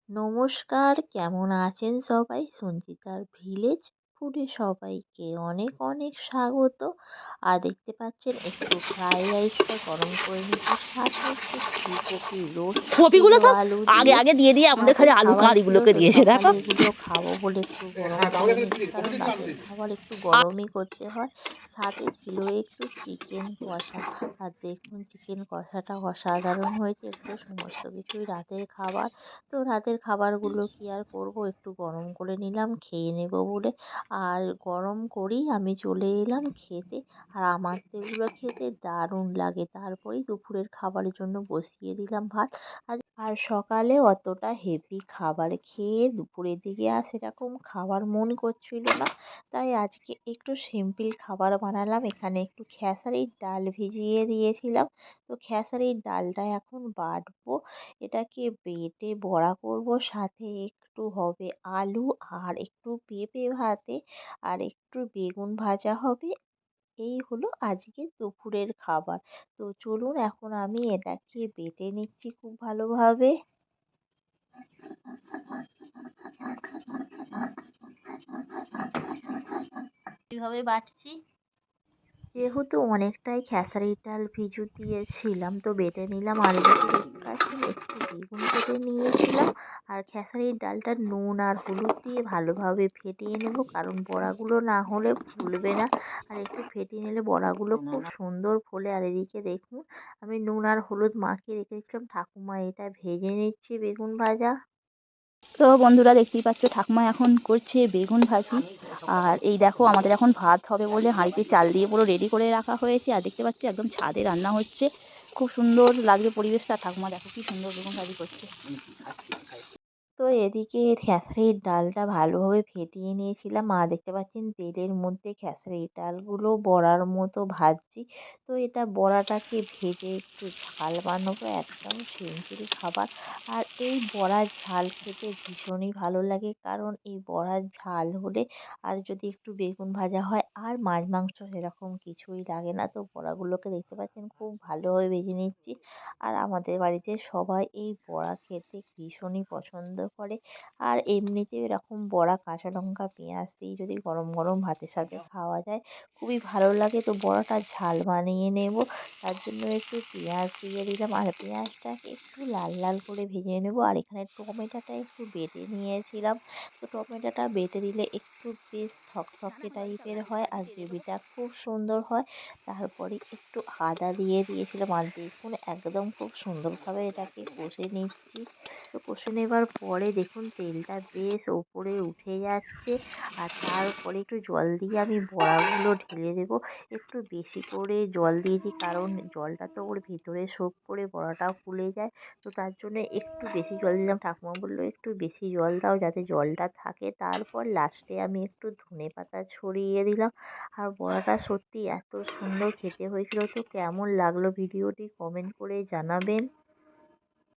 নমস্কার, কেমন আছেন সবাই? সঞ্চিতার ভিলেজ ফুডে সবাইকে অনেক অনেক স্বাগত। আর দেখতে পাচ্ছেন একটু ফ্রাই রাইসটা গরম করে নিচ্ছি, সাথে একটু ফুলকপি রোস্ট ছিল কপিগুলো সব আলু আগে দিয়ে। আগে দিয়ে দিয়ে আমাদের রাতের খালি আলু খাবার ছিল, কালিগুলোকে তো দিয়েছে সকালে দেখো। এগুলো খাবো বলে একটু গরম করে নিচ্ছি, কারণ রাতের খাবার একটু গরমই করতে হয়। সাথে ছিল একটু চিকেন কষা। আর দেখুন চিকেন কষাটা অসাধারণ হয়েছে। একটু সমস্ত কিছুই রাতের খাবার, তো রাতের খাবারগুলো কি আর করব, একটু গরম করে নিলাম খেয়ে নেব বলে। আর গরম করেই আমি চলে এলাম খেতে। আর আমার তো এগুলো খেতে দারুণ লাগে। তারপরেই দুপুরের খাবারের জন্য বসিয়ে দিলাম ভাত। আর সকালে অতটা হেভি খাবার খেয়ে দুপুরের দিকে আর সেরকম খাবার মন করছিল না, তাই আজকে একটু সিম্পল খাবার বানালাম। এখানে একটু খেসারির ডাল ভিজিয়ে দিয়েছিলাম, তো খেসারির ডালটা এখন বাটবো। এটাকে বেটে বড়া করব, সাথে একটু হবে আলু, আর একটু পেঁপে ভাতে, আর একটু বেগুন ভাজা হবে। এই হলো আজকে দুপুরের খাবার। তো চলুন এখন আমি এটাকে বেটে নিচ্ছি খুব ভালোভাবে। কিভাবে বাটছি, যেহেতু অনেকটাই খেসারির ডাল ভিজু দিয়েছিলাম, তো বেটে নিলাম। আর এদিকে দেখতে পাচ্ছেন একটু বেগুন কেটে নিয়েছিলাম। আর খেসারির ডালটা নুন আর হলুদ দিয়ে ভালোভাবে ফেটিয়ে নেব, কারণ বড়াগুলো না হলে ফুলবে না। আর একটু ফেটিয়ে নিলে বড়াগুলো খুব সুন্দর ফোলে। আর এদিকে দেখুন আমি নুন আর হলুদ মাখিয়ে রেখেছিলাম, ঠাকুমা এটা ভেজে নিচ্ছি বেগুন ভাজা। তো বন্ধুরা দেখতেই পাচ্ছ ঠাকুমা এখন করছে বেগুন ভাজি। আর এই দেখো আমাদের এখন ভাত হবে বলে হাঁড়িতে চাল দিয়ে পুরো রেডি করে রাখা হয়েছে। আর দেখতে পাচ্ছ একদম ছাদে রান্না হচ্ছে, খুব সুন্দর লাগবে পরিবেশটা। ঠাকুমা দেখো কি সুন্দর বেগুন ভাজি করছে। তো এদিকে খেসারির ডালটা ভালোভাবে ফেটিয়ে নিয়েছিলাম। আর দেখতে পাচ্ছেন তেলের মধ্যে খেসারির ডালগুলো বড়ার মতো ভাজছি। তো এটা বড়াটাকে ভেজে একটু ঝাল বানাবো, একদম সিম্পল খাবার। আর এই বড়ার ঝাল খেতে ভীষণই ভালো লাগে, কারণ এই বড়ার ঝাল হলে আর যদি একটু বেগুন ভাজা হয় আর মাছ মাংস সেরকম কিছুই লাগে না। তো বড়াগুলোকে দেখতে পাচ্ছেন খুব ভালোভাবে ভেজে নিচ্ছি। আর আমাদের বাড়িতে সবাই এই বড়া খেতে ভীষণই পছন্দ করে। আর এমনিতেও এরকম বড়া কাঁচা লঙ্কা পেঁয়াজ দিয়ে যদি গরম গরম ভাতের সাথে খাওয়া যায় খুবই ভালো লাগে। তো বড়াটা ঝাল বানিয়ে নেব, তার জন্য একটু পেঁয়াজ দিয়ে দিলাম। আর পেঁয়াজটাকে একটু লাল লাল করে ভেজে নেব। আর এখানে টমেটোটা একটু বেটে নিয়েছিলাম, তো টমেটোটা বেটে দিলে একটু বেশ থকথকে টাইপের হয় আর গ্রেভিটা খুব সুন্দর হয়। তারপরে একটু আদা দিয়ে দিয়েছিলাম। আর দেখুন একদম খুব সুন্দরভাবে এটাকে কষে নিচ্ছি। তো কষে নেবার পরে দেখুন তেলটা বেশ ওপরে উঠে যাচ্ছে। আর তারপরে একটু জল দিয়ে আমি বড়াগুলো ঢেলে দেবো। একটু বেশি করে জল দিয়েছি, কারণ জলটা তো ওর ভিতরে সোক করে বড়াটাও ফুলে যায়। তো তার জন্য একটু বেশি জল দিলাম। ঠাকুমা বললো একটু বেশি জল দাও যাতে জলটা থাকে। তারপর লাস্টে আমি একটু ধনেপাতা ছড়িয়ে দিলাম। আর বড়াটা সত্যি এত সুন্দর খেতে হয়েছিল। তো কেমন লাগলো ভিডিওটি কমেন্ট করে জানাবেন।